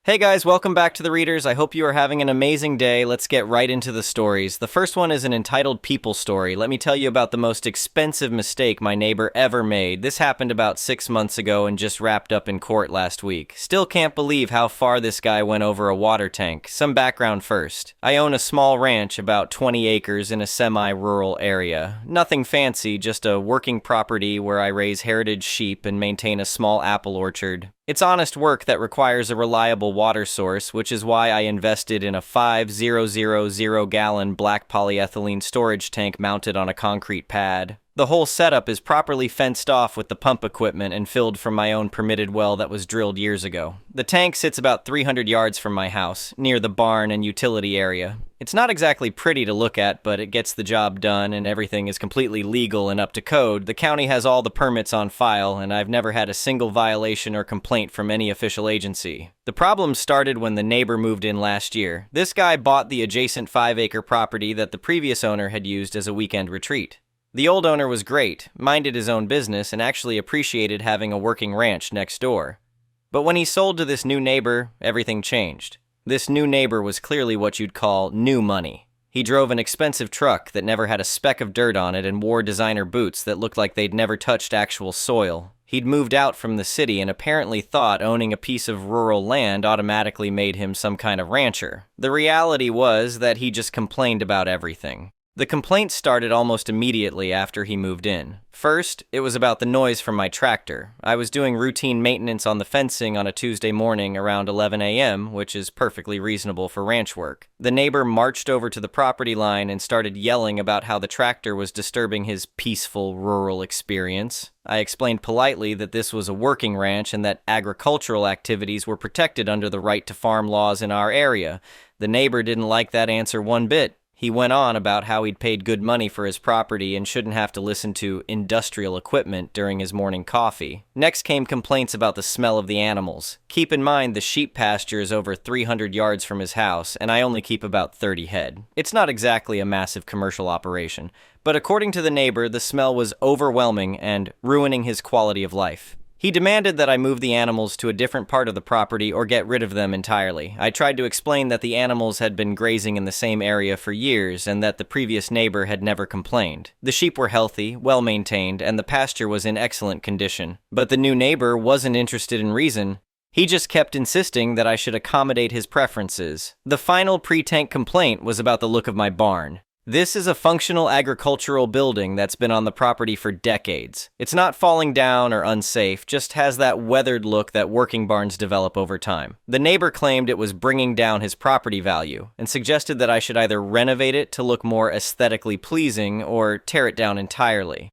Hey guys, welcome back to the Readers. I hope you are having an amazing day. Let's get right into the stories. The first one is an entitled People Story. Let me tell you about the most expensive mistake my neighbor ever made. This happened about 6 months ago and just wrapped up in court last week. Still can't believe how far this guy went over a water tank. Some background first. I own a small ranch, about 20 acres in a semi-rural area. Nothing fancy, just a working property where I raise heritage sheep and maintain a small apple orchard. It's honest work that requires a reliable water source, which is why I invested in a 5,000-gallon black polyethylene storage tank mounted on a concrete pad. The whole setup is properly fenced off with the pump equipment and filled from my own permitted well that was drilled years ago. The tank sits about 300 yards from my house, near the barn and utility area. It's not exactly pretty to look at, but it gets the job done and everything is completely legal and up to code. The county has all the permits on file, and I've never had a single violation or complaint from any official agency. The problem started when the neighbor moved in last year. This guy bought the adjacent 5-acre property that the previous owner had used as a weekend retreat. The old owner was great, minded his own business, and actually appreciated having a working ranch next door. But when he sold to this new neighbor, everything changed. This new neighbor was clearly what you'd call new money. He drove an expensive truck that never had a speck of dirt on it and wore designer boots that looked like they'd never touched actual soil. He'd moved out from the city and apparently thought owning a piece of rural land automatically made him some kind of rancher. The reality was that he just complained about everything. The complaints started almost immediately after he moved in. First, it was about the noise from my tractor. I was doing routine maintenance on the fencing on a Tuesday morning around 11 a.m., which is perfectly reasonable for ranch work. The neighbor marched over to the property line and started yelling about how the tractor was disturbing his peaceful rural experience. I explained politely that this was a working ranch and that agricultural activities were protected under the right to farm laws in our area. The neighbor didn't like that answer one bit. He went on about how he'd paid good money for his property and shouldn't have to listen to industrial equipment during his morning coffee. Next came complaints about the smell of the animals. Keep in mind the sheep pasture is over 300 yards from his house, and I only keep about 30 head. It's not exactly a massive commercial operation, but according to the neighbor, the smell was overwhelming and ruining his quality of life. He demanded that I move the animals to a different part of the property or get rid of them entirely. I tried to explain that the animals had been grazing in the same area for years and that the previous neighbor had never complained. The sheep were healthy, well-maintained, and the pasture was in excellent condition. But the new neighbor wasn't interested in reason. He just kept insisting that I should accommodate his preferences. The final pre-tank complaint was about the look of my barn. This is a functional agricultural building that's been on the property for decades. It's not falling down or unsafe, just has that weathered look that working barns develop over time. The neighbor claimed it was bringing down his property value and suggested that I should either renovate it to look more aesthetically pleasing or tear it down entirely.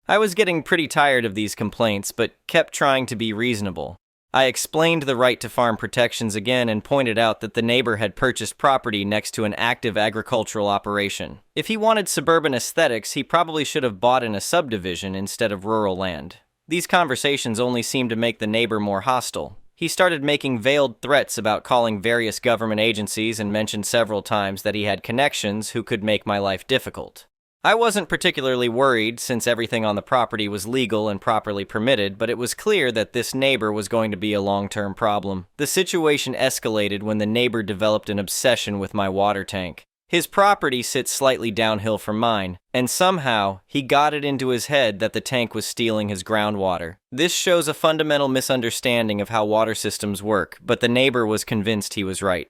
I was getting pretty tired of these complaints, but kept trying to be reasonable. I explained the right to farm protections again and pointed out that the neighbor had purchased property next to an active agricultural operation. If he wanted suburban aesthetics, he probably should have bought in a subdivision instead of rural land. These conversations only seemed to make the neighbor more hostile. He started making veiled threats about calling various government agencies and mentioned several times that he had connections who could make my life difficult. I wasn't particularly worried since everything on the property was legal and properly permitted, but it was clear that this neighbor was going to be a long-term problem. The situation escalated when the neighbor developed an obsession with my water tank. His property sits slightly downhill from mine, and somehow he got it into his head that the tank was stealing his groundwater. This shows a fundamental misunderstanding of how water systems work, but the neighbor was convinced he was right.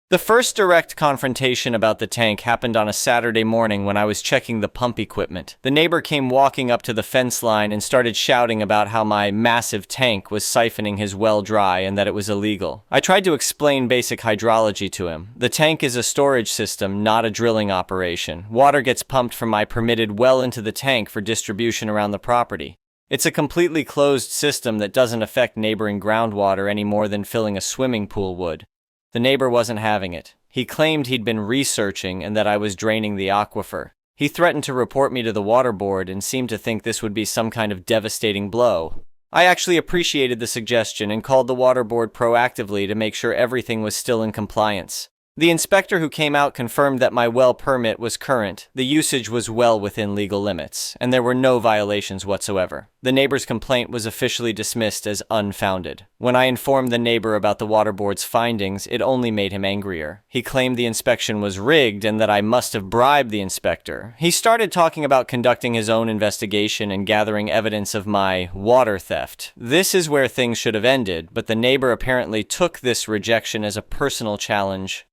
The first direct confrontation about the tank happened on a Saturday morning when I was checking the pump equipment. The neighbor came walking up to the fence line and started shouting about how my massive tank was siphoning his well dry and that it was illegal. I tried to explain basic hydrology to him. The tank is a storage system, not a drilling operation. Water gets pumped from my permitted well into the tank for distribution around the property. It's a completely closed system that doesn't affect neighboring groundwater any more than filling a swimming pool would. The neighbor wasn't having it. He claimed he'd been researching and that I was draining the aquifer. He threatened to report me to the water board and seemed to think this would be some kind of devastating blow. I actually appreciated the suggestion and called the water board proactively to make sure everything was still in compliance. The inspector who came out confirmed that my well permit was current, the usage was well within legal limits, and there were no violations whatsoever. The neighbor's complaint was officially dismissed as unfounded. When I informed the neighbor about the water board's findings, it only made him angrier. He claimed the inspection was rigged and that I must have bribed the inspector. He started talking about conducting his own investigation and gathering evidence of my water theft. This is where things should have ended, but the neighbor apparently took this rejection as a personal challenge.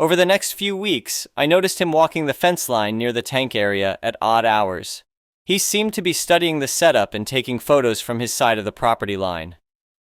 Over the next few weeks, I noticed him walking the fence line near the tank area at odd hours. He seemed to be studying the setup and taking photos from his side of the property line.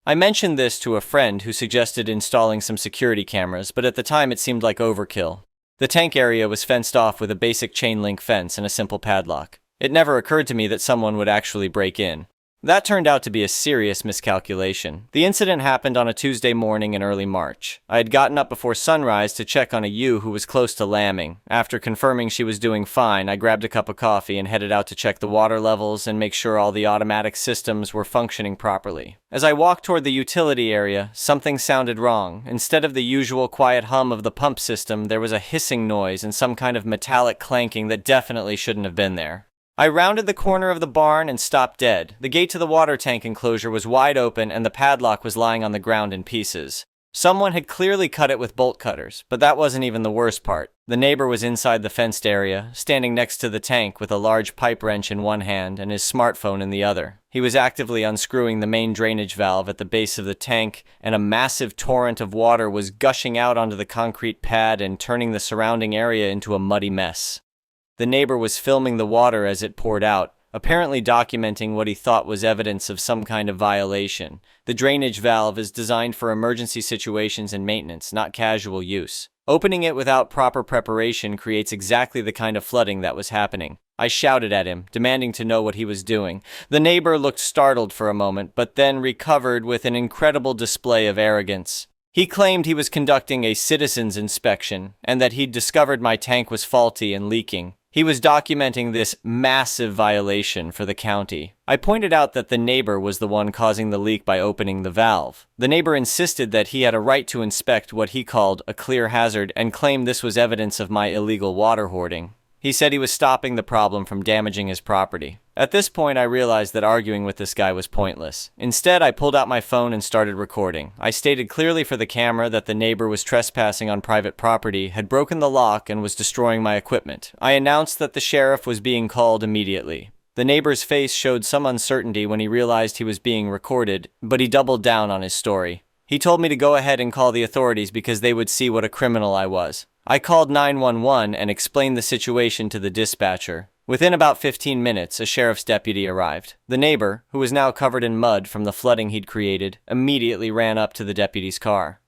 I mentioned this to a friend who suggested installing some security cameras, but at the time it seemed like overkill. The tank area was fenced off with a basic chain link fence and a simple padlock. It never occurred to me that someone would actually break in. That turned out to be a serious miscalculation. The incident happened on a Tuesday morning in early March. I had gotten up before sunrise to check on a ewe who was close to lambing. After confirming she was doing fine, I grabbed a cup of coffee and headed out to check the water levels and make sure all the automatic systems were functioning properly. As I walked toward the utility area, something sounded wrong. Instead of the usual quiet hum of the pump system, there was a hissing noise and some kind of metallic clanking that definitely shouldn't have been there. I rounded the corner of the barn and stopped dead. The gate to the water tank enclosure was wide open and the padlock was lying on the ground in pieces. Someone had clearly cut it with bolt cutters, but that wasn't even the worst part. The neighbor was inside the fenced area, standing next to the tank with a large pipe wrench in one hand and his smartphone in the other. He was actively unscrewing the main drainage valve at the base of the tank, and a massive torrent of water was gushing out onto the concrete pad and turning the surrounding area into a muddy mess. The neighbor was filming the water as it poured out, apparently documenting what he thought was evidence of some kind of violation. The drainage valve is designed for emergency situations and maintenance, not casual use. Opening it without proper preparation creates exactly the kind of flooding that was happening. I shouted at him, demanding to know what he was doing. The neighbor looked startled for a moment, but then recovered with an incredible display of arrogance. He claimed he was conducting a citizen's inspection, and that he'd discovered my tank was faulty and leaking. He was documenting this massive violation for the county. I pointed out that the neighbor was the one causing the leak by opening the valve. The neighbor insisted that he had a right to inspect what he called a clear hazard and claimed this was evidence of my illegal water hoarding. He said he was stopping the problem from damaging his property. At this point, I realized that arguing with this guy was pointless. Instead, I pulled out my phone and started recording. I stated clearly for the camera that the neighbor was trespassing on private property, had broken the lock, and was destroying my equipment. I announced that the sheriff was being called immediately. The neighbor's face showed some uncertainty when he realized he was being recorded, but he doubled down on his story. He told me to go ahead and call the authorities because they would see what a criminal I was. I called 911 and explained the situation to the dispatcher. Within about 15 minutes, a sheriff's deputy arrived. The neighbor, who was now covered in mud from the flooding he'd created, immediately ran up to the deputy's car.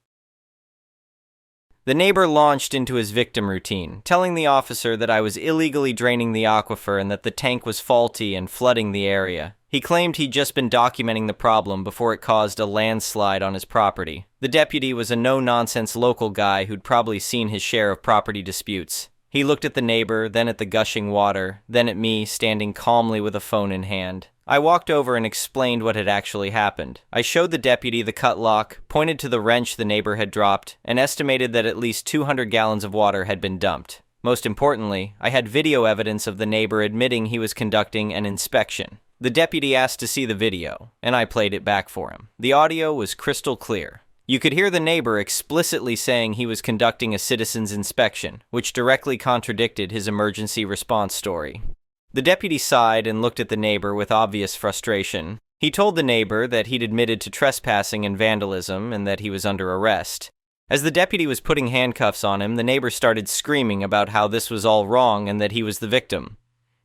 The neighbor launched into his victim routine, telling the officer that I was illegally draining the aquifer and that the tank was faulty and flooding the area. He claimed he'd just been documenting the problem before it caused a landslide on his property. The deputy was a no-nonsense local guy who'd probably seen his share of property disputes. He looked at the neighbor, then at the gushing water, then at me, standing calmly with a phone in hand. I walked over and explained what had actually happened. I showed the deputy the cut lock, pointed to the wrench the neighbor had dropped, and estimated that at least 200 gallons of water had been dumped. Most importantly, I had video evidence of the neighbor admitting he was conducting an inspection. The deputy asked to see the video, and I played it back for him. The audio was crystal clear. You could hear the neighbor explicitly saying he was conducting a citizen's inspection, which directly contradicted his emergency response story. The deputy sighed and looked at the neighbor with obvious frustration. He told the neighbor that he'd admitted to trespassing and vandalism and that he was under arrest. As the deputy was putting handcuffs on him, the neighbor started screaming about how this was all wrong and that he was the victim.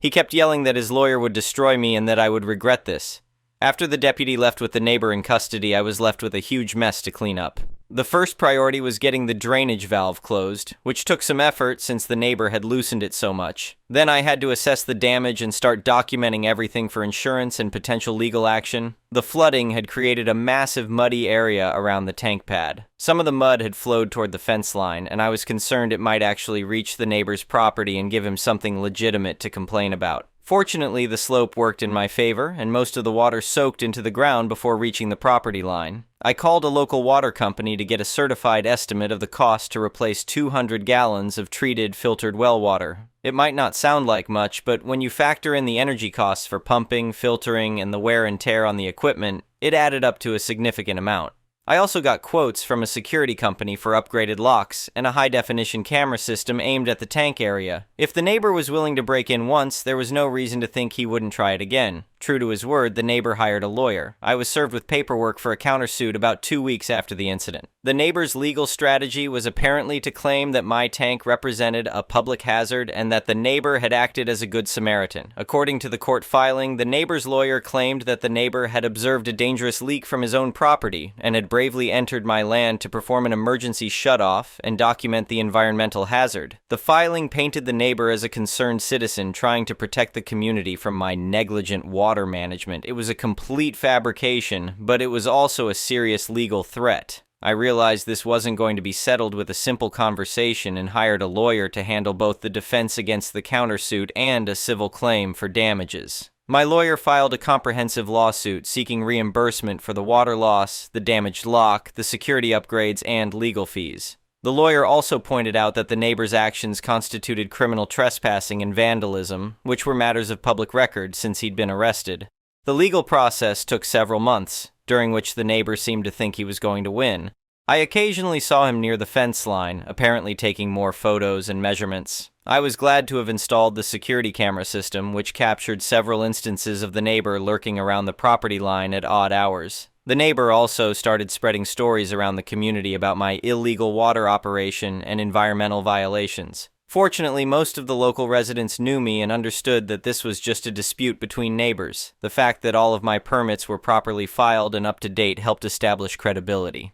He kept yelling that his lawyer would destroy me and that I would regret this. After the deputy left with the neighbor in custody, I was left with a huge mess to clean up. The first priority was getting the drainage valve closed, which took some effort since the neighbor had loosened it so much. Then I had to assess the damage and start documenting everything for insurance and potential legal action. The flooding had created a massive muddy area around the tank pad. Some of the mud had flowed toward the fence line, and I was concerned it might actually reach the neighbor's property and give him something legitimate to complain about. Fortunately, the slope worked in my favor, and most of the water soaked into the ground before reaching the property line. I called a local water company to get a certified estimate of the cost to replace 200 gallons of treated, filtered well water. It might not sound like much, but when you factor in the energy costs for pumping, filtering, and the wear and tear on the equipment, it added up to a significant amount. I also got quotes from a security company for upgraded locks and a high-definition camera system aimed at the tank area. If the neighbor was willing to break in once, there was no reason to think he wouldn't try it again. True to his word, the neighbor hired a lawyer. I was served with paperwork for a countersuit about 2 weeks after the incident. The neighbor's legal strategy was apparently to claim that my tank represented a public hazard and that the neighbor had acted as a good Samaritan. According to the court filing, the neighbor's lawyer claimed that the neighbor had observed a dangerous leak from his own property and had bravely entered my land to perform an emergency shutoff and document the environmental hazard. The filing painted the neighbor as a concerned citizen trying to protect the community from my negligent water management. It was a complete fabrication, but it was also a serious legal threat. I realized this wasn't going to be settled with a simple conversation and hired a lawyer to handle both the defense against the countersuit and a civil claim for damages. My lawyer filed a comprehensive lawsuit seeking reimbursement for the water loss, the damaged lock, the security upgrades, and legal fees. The lawyer also pointed out that the neighbor's actions constituted criminal trespassing and vandalism, which were matters of public record since he'd been arrested. The legal process took several months, during which the neighbor seemed to think he was going to win. I occasionally saw him near the fence line, apparently taking more photos and measurements. I was glad to have installed the security camera system, which captured several instances of the neighbor lurking around the property line at odd hours. The neighbor also started spreading stories around the community about my illegal water operation and environmental violations. Fortunately, most of the local residents knew me and understood that this was just a dispute between neighbors. The fact that all of my permits were properly filed and up to date helped establish credibility.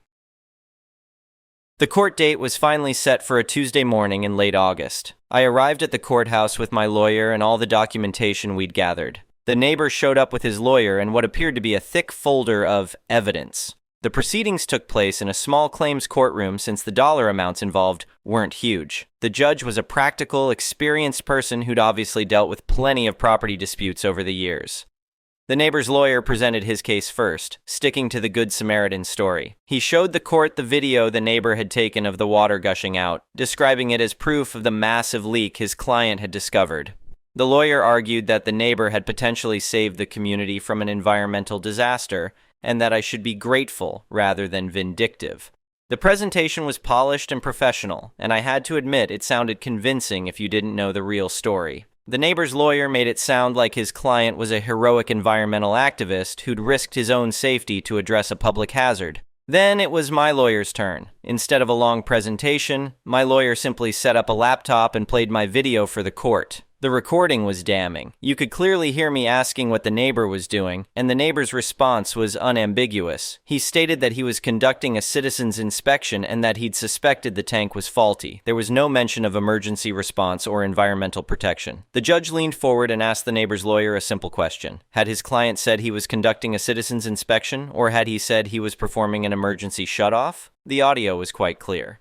The court date was finally set for a Tuesday morning in late August. I arrived at the courthouse with my lawyer and all the documentation we'd gathered. The neighbor showed up with his lawyer and what appeared to be a thick folder of evidence. The proceedings took place in a small claims courtroom since the dollar amounts involved weren't huge. The judge was a practical, experienced person who'd obviously dealt with plenty of property disputes over the years. The neighbor's lawyer presented his case first, sticking to the Good Samaritan story. He showed the court the video the neighbor had taken of the water gushing out, describing it as proof of the massive leak his client had discovered. The lawyer argued that the neighbor had potentially saved the community from an environmental disaster, and that I should be grateful rather than vindictive. The presentation was polished and professional, and I had to admit it sounded convincing if you didn't know the real story. The neighbor's lawyer made it sound like his client was a heroic environmental activist who'd risked his own safety to address a public hazard. Then it was my lawyer's turn. Instead of a long presentation, my lawyer simply set up a laptop and played my video for the court. The recording was damning. You could clearly hear me asking what the neighbor was doing, and the neighbor's response was unambiguous. He stated that he was conducting a citizen's inspection and that he'd suspected the tank was faulty. There was no mention of emergency response or environmental protection. The judge leaned forward and asked the neighbor's lawyer a simple question. Had his client said he was conducting a citizen's inspection, or had he said he was performing an emergency shutoff? The audio was quite clear.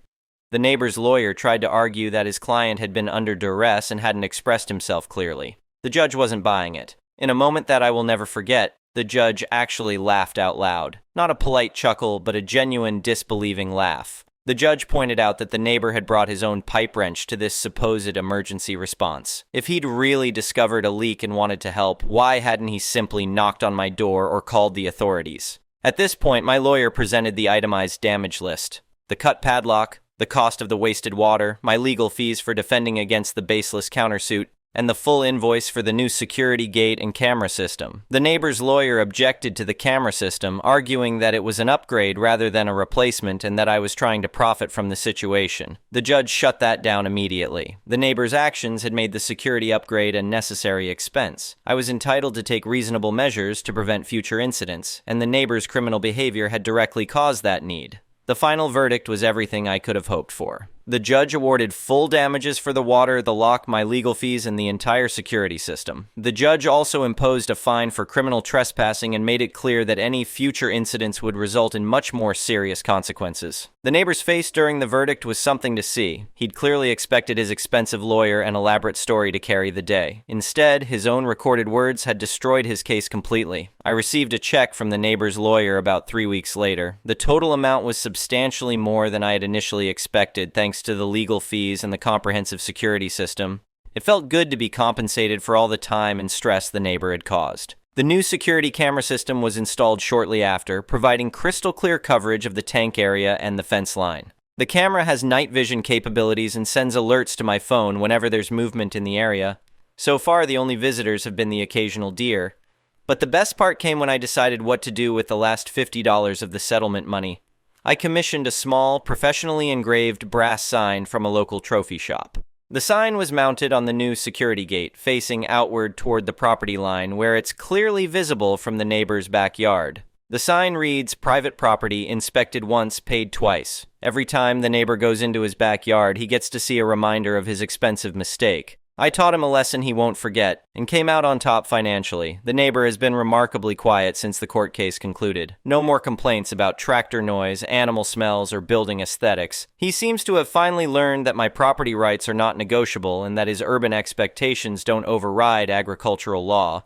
The neighbor's lawyer tried to argue that his client had been under duress and hadn't expressed himself clearly. The judge wasn't buying it. In a moment that I will never forget, the judge actually laughed out loud. Not a polite chuckle, but a genuine disbelieving laugh. The judge pointed out that the neighbor had brought his own pipe wrench to this supposed emergency response. If he'd really discovered a leak and wanted to help, why hadn't he simply knocked on my door or called the authorities? At this point, my lawyer presented the itemized damage list. The cut padlock, the cost of the wasted water, my legal fees for defending against the baseless countersuit, and the full invoice for the new security gate and camera system. The neighbor's lawyer objected to the camera system, arguing that it was an upgrade rather than a replacement and that I was trying to profit from the situation. The judge shut that down immediately. The neighbor's actions had made the security upgrade a necessary expense. I was entitled to take reasonable measures to prevent future incidents, and the neighbor's criminal behavior had directly caused that need. The final verdict was everything I could have hoped for. The judge awarded full damages for the water, the lock, my legal fees, and the entire security system. The judge also imposed a fine for criminal trespassing and made it clear that any future incidents would result in much more serious consequences. The neighbor's face during the verdict was something to see. He'd clearly expected his expensive lawyer and elaborate story to carry the day. Instead, his own recorded words had destroyed his case completely. I received a check from the neighbor's lawyer about 3 weeks later. The total amount was substantially more than I had initially expected, thanks to the legal fees and the comprehensive security system. It felt good to be compensated for all the time and stress the neighbor had caused. The new security camera system was installed shortly after, providing crystal clear coverage of the tank area and the fence line. The camera has night vision capabilities and sends alerts to my phone whenever there's movement in the area. So far, the only visitors have been the occasional deer. But the best part came when I decided what to do with the last $50 of the settlement money. I commissioned a small, professionally engraved brass sign from a local trophy shop. The sign was mounted on the new security gate, facing outward toward the property line, where it's clearly visible from the neighbor's backyard. The sign reads, "Private property, inspected once, paid twice." Every time the neighbor goes into his backyard, he gets to see a reminder of his expensive mistake. I taught him a lesson he won't forget, and came out on top financially. The neighbor has been remarkably quiet since the court case concluded. No more complaints about tractor noise, animal smells, or building aesthetics. He seems to have finally learned that my property rights are not negotiable and that his urban expectations don't override agricultural law.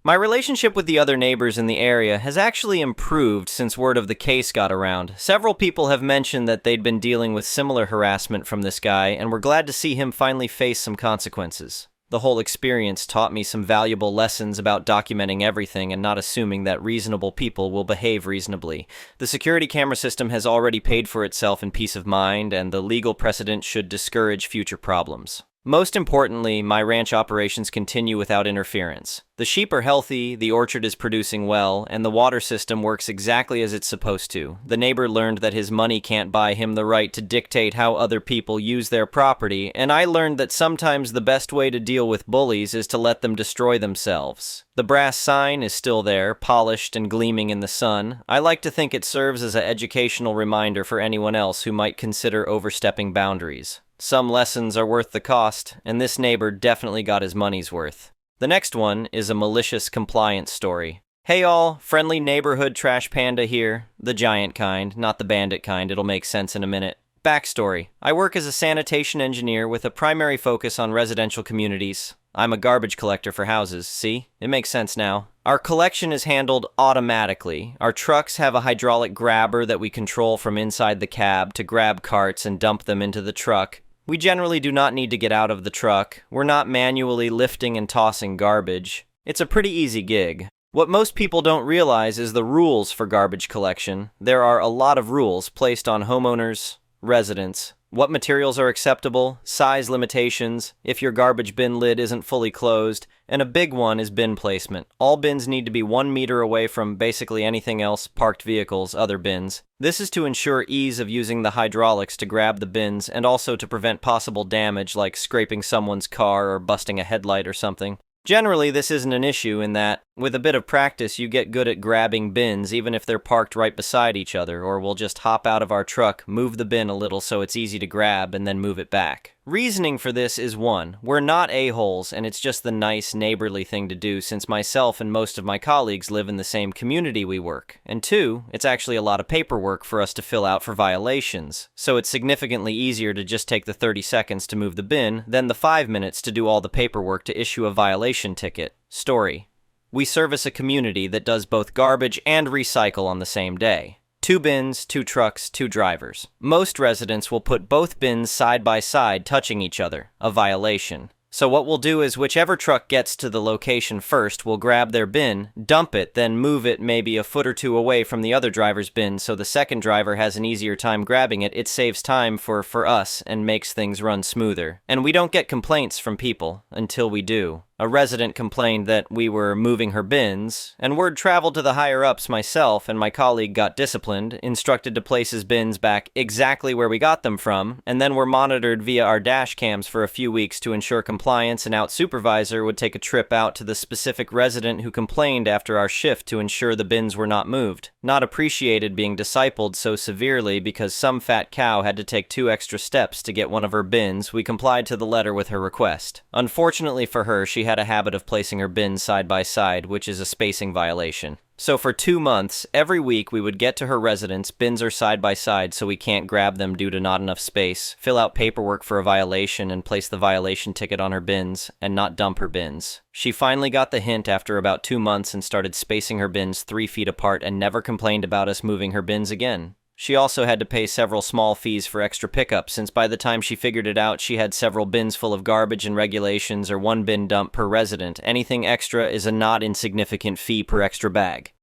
My relationship with the other neighbors in the area has actually improved since word of the case got around. Several people have mentioned that they'd been dealing with similar harassment from this guy and were glad to see him finally face some consequences. The whole experience taught me some valuable lessons about documenting everything and not assuming that reasonable people will behave reasonably. The security camera system has already paid for itself in peace of mind, and the legal precedent should discourage future problems. Most importantly, my ranch operations continue without interference. The sheep are healthy, the orchard is producing well, and the water system works exactly as it's supposed to. The neighbor learned that his money can't buy him the right to dictate how other people use their property, and I learned that sometimes the best way to deal with bullies is to let them destroy themselves. The brass sign is still there, polished and gleaming in the sun. I like to think it serves as an educational reminder for anyone else who might consider overstepping boundaries. Some lessons are worth the cost, and this neighbor definitely got his money's worth. The next one is a malicious compliance story. Hey all, friendly neighborhood trash panda here. The giant kind, not the bandit kind, it'll make sense in a minute. Backstory. I work as a sanitation engineer with a primary focus on residential communities. I'm a garbage collector for houses, see? It makes sense now. Our collection is handled automatically. Our trucks have a hydraulic grabber that we control from inside the cab to grab carts and dump them into the truck. We generally do not need to get out of the truck. We're not manually lifting and tossing garbage. It's a pretty easy gig. What most people don't realize is the rules for garbage collection. There are a lot of rules placed on homeowners, residents. What materials are acceptable, size limitations, if your garbage bin lid isn't fully closed, and a big one is bin placement. All bins need to be 1 meter away from basically anything else, parked vehicles, other bins. This is to ensure ease of using the hydraulics to grab the bins and also to prevent possible damage like scraping someone's car or busting a headlight or something. Generally, this isn't an issue in that, with a bit of practice, you get good at grabbing bins even if they're parked right beside each other, or we'll just hop out of our truck, move the bin a little so it's easy to grab, and then move it back. Reasoning for this is 1, we're not a-holes, and it's just the nice, neighborly thing to do since myself and most of my colleagues live in the same community we work. And 2, it's actually a lot of paperwork for us to fill out for violations, so it's significantly easier to just take the 30 seconds to move the bin than the 5 minutes to do all the paperwork to issue a violation ticket. Story. We service a community that does both garbage and recycle on the same day. 2 bins, 2 trucks, 2 drivers. Most residents will put both bins side by side touching each other, a violation. So what we'll do is whichever truck gets to the location first will grab their bin, dump it, then move it maybe a foot or 2 away from the other driver's bin so the second driver has an easier time grabbing it. It saves time for us and makes things run smoother. And we don't get complaints from people until we do. A resident complained that we were moving her bins, and word traveled to the higher-ups. Myself and my colleague got disciplined, instructed to place his bins back exactly where we got them from, and then were monitored via our dash cams for a few weeks to ensure compliance. An out supervisor would take a trip out to the specific resident who complained after our shift to ensure the bins were not moved. Not appreciated being discipled so severely because some fat cow had to take 2 extra steps to get one of her bins. We complied to the letter with her request. Unfortunately for her, she had a habit of placing her bins side by side, which is a spacing violation. So for 2 months, every week we would get to her residence, bins are side by side so we can't grab them due to not enough space, fill out paperwork for a violation and place the violation ticket on her bins, and not dump her bins. She finally got the hint after about 2 months and started spacing her bins 3 feet apart and never complained about us moving her bins again. She also had to pay several small fees for extra pickup, since by the time she figured it out, she had several bins full of garbage and regulations, or 1 bin dump per resident. Anything extra is a not insignificant fee per extra bag.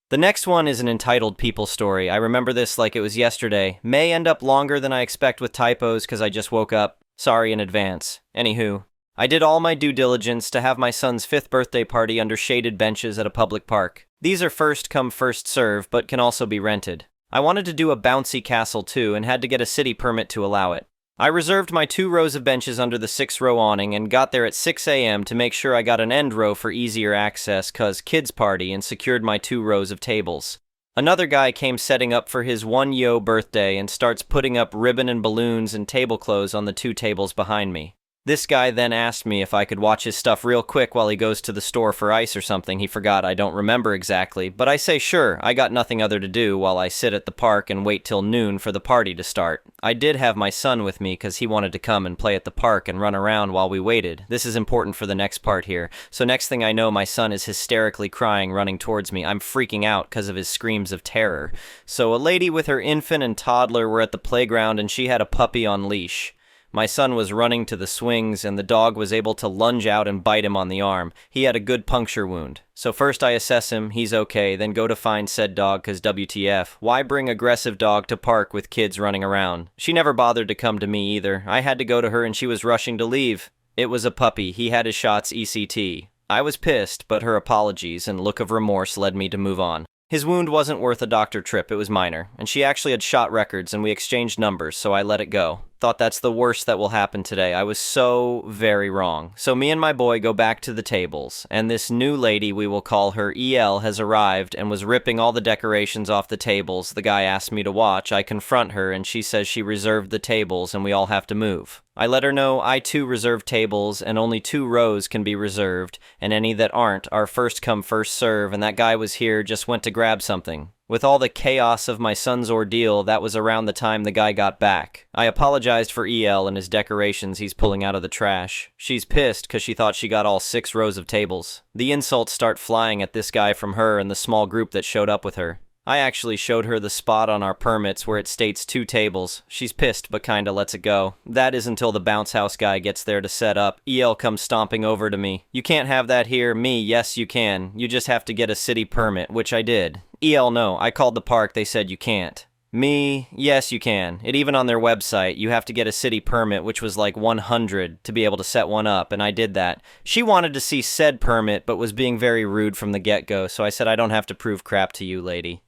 The next one is an entitled people story. I remember this like it was yesterday. May end up longer than I expect with typos because I just woke up. Sorry in advance. Anywho, I did all my due diligence to have my son's 5th birthday party under shaded benches at a public park. These are first come first serve, but can also be rented. I wanted to do a bouncy castle too and had to get a city permit to allow it. I reserved my 2 rows of benches under the 6-row awning and got there at 6 a.m. to make sure I got an end row for easier access cause kids party, and secured my 2 rows of tables. Another guy came setting up for his 1-yo birthday and starts putting up ribbon and balloons and tablecloths on the 2 tables behind me. This guy then asked me if I could watch his stuff real quick while he goes to the store for ice or something he forgot. I don't remember exactly, but I say sure. I got nothing other to do while I sit at the park and wait till noon for the party to start. I did have my son with me because he wanted to come and play at the park and run around while we waited. This is important for the next part here. So next thing I know, my son is hysterically crying, running towards me. I'm freaking out because of his screams of terror. So a lady with her infant and toddler were at the playground and she had a puppy on leash. My son was running to the swings, and the dog was able to lunge out and bite him on the arm. He had a good puncture wound. So first I assess him, he's okay, then go to find said dog cause WTF. Why bring aggressive dog to park with kids running around? She never bothered to come to me either. I had to go to her and she was rushing to leave. It was a puppy. He had his shots ECT. I was pissed, but her apologies and look of remorse led me to move on. His wound wasn't worth a doctor trip, it was minor, and she actually had shot records and we exchanged numbers, so I let it go. Thought that's the worst that will happen today. I was so very wrong. So me and my boy go back to the tables, and this new lady, we will call her EL, has arrived and was ripping all the decorations off the tables. The guy asked me to watch. I confront her and she says she reserved the tables and we all have to move. I let her know I too reserve tables and only 2 rows can be reserved, and any that aren't are first come first serve, and that guy was here, just went to grab something. With all the chaos of my son's ordeal, that was around the time the guy got back. I apologized for EL and his decorations he's pulling out of the trash. She's pissed because she thought she got all 6 rows of tables. The insults start flying at this guy from her and the small group that showed up with her. I actually showed her the spot on our permits where it states 2 tables. She's pissed but kinda lets it go. That is until the bounce house guy gets there to set up. EL comes stomping over to me. You can't have that here. Me, yes you can. You just have to get a city permit, which I did. EL, no. I called the park, they said you can't. Me, yes you can. It even on their website, you have to get a city permit, which was like 100 to be able to set one up, and I did that. She wanted to see said permit, but was being very rude from the get-go, so I said I don't have to prove crap to you, lady.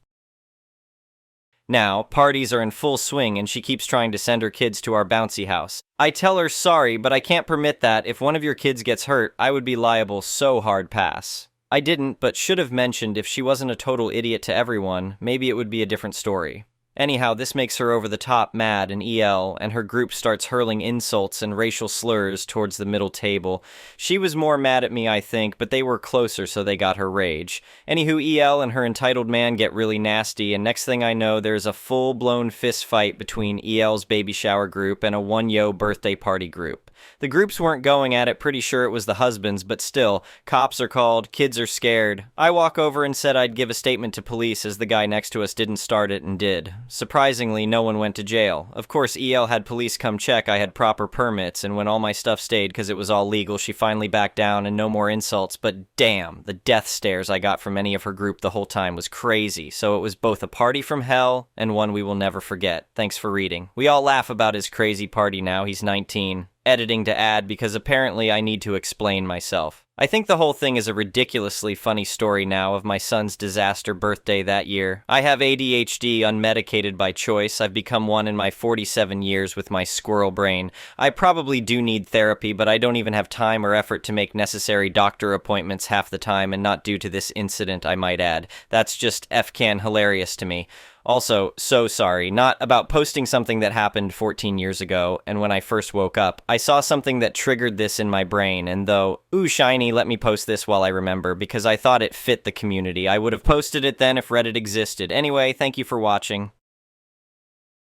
Now, parties are in full swing and she keeps trying to send her kids to our bouncy house. I tell her sorry, but I can't permit that. If one of your kids gets hurt, I would be liable, so hard pass. I didn't, but should have mentioned if she wasn't a total idiot to everyone, maybe it would be a different story. Anyhow, this makes her over the top mad, and EL and her group starts hurling insults and racial slurs towards the middle table. She was more mad at me, I think, but they were closer, so they got her rage. Anywho, EL and her entitled man get really nasty, and next thing I know, there's a full-blown fist fight between EL's baby shower group and a 1-yo birthday party group. The groups weren't going at it, pretty sure it was the husbands, but still, cops are called, kids are scared. I walk over and said I'd give a statement to police as the guy next to us didn't start it and did. Surprisingly, no one went to jail. Of course, EL had police come check I had proper permits, and when all my stuff stayed because it was all legal, she finally backed down and no more insults, but damn, the death stares I got from any of her group the whole time was crazy, so it was both a party from hell and one we will never forget. Thanks for reading. We all laugh about his crazy party now, he's 19. editing to add because apparently I need to explain myself. I think the whole thing is a ridiculously funny story now of my son's disaster birthday that year. I have ADHD unmedicated by choice. I've become one in my 47 years with my squirrel brain. I probably do need therapy, but I don't even have time or effort to make necessary doctor appointments half the time, and not due to this incident, I might add. That's just F-can hilarious to me. Also, so sorry, not about posting something that happened 14 years ago, and when I first woke up, I saw something that triggered this in my brain, and though, ooh shiny, let me post this while I remember, because I thought it fit the community. I would have posted it then if Reddit existed. Anyway, thank you for watching.